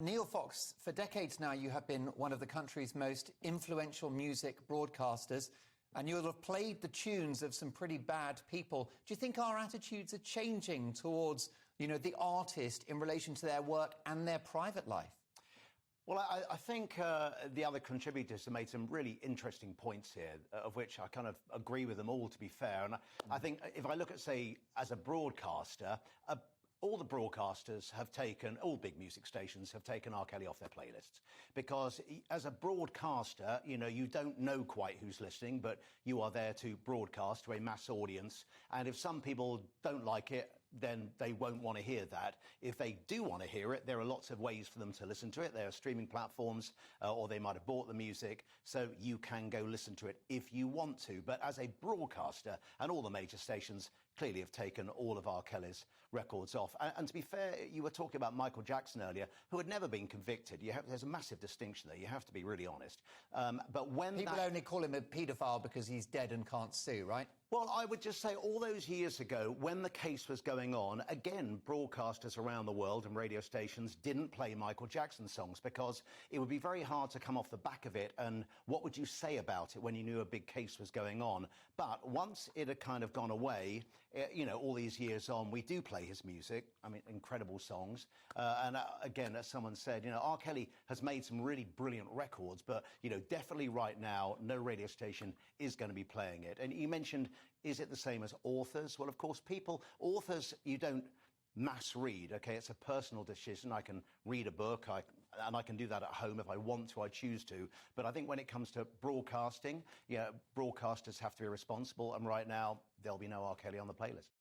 Neil Fox, for decades now you have been one of the country's most influential music broadcasters, and you'll have played the tunes of some pretty bad people. Do you think our attitudes are changing towards, the artist in relation to their work and their private life? Well, I think the other contributors have made some really interesting points here, of which I kind of agree with them all, to be fair. And I think if I look at, say, as a broadcaster, all the broadcasters have taken, all big music stations have taken R. Kelly off their playlists. Because as a broadcaster, you don't know quite who's listening, but you are there to broadcast to a mass audience. And if some people don't like it, then they won't want to hear that. If they do want to hear it, there are lots of ways for them to listen to it. There are streaming platforms, or they might have bought the music, so you can go listen to it if you want to. But as a broadcaster, and all the major stations clearly have taken all of R. Kelly's records off. And to be fair, you were talking about Michael Jackson earlier, who had never been convicted. There's a massive distinction there. You have to be really honest. But when people only call him a paedophile because he's dead and can't sue, right? Well, I would just say all those years ago, when the case was going on, again, broadcasters around the world and radio stations didn't play Michael Jackson songs because it would be very hard to come off the back of it. And what would you say about it when you knew a big case was going on? But once it had kind of gone away, all these years on, we do play his music. I mean, incredible songs. Again, as someone said, R. Kelly has made some really brilliant records, but, definitely right now, no radio station is going to be playing it. And you mentioned, is it the same as authors? Well, of course, authors, you don't mass read, OK? It's a personal decision. I can read a book, and I can do that at home if I want to, I choose to. But I think when it comes to broadcasting, broadcasters have to be responsible, and right now, there'll be no R. Kelly on the playlist.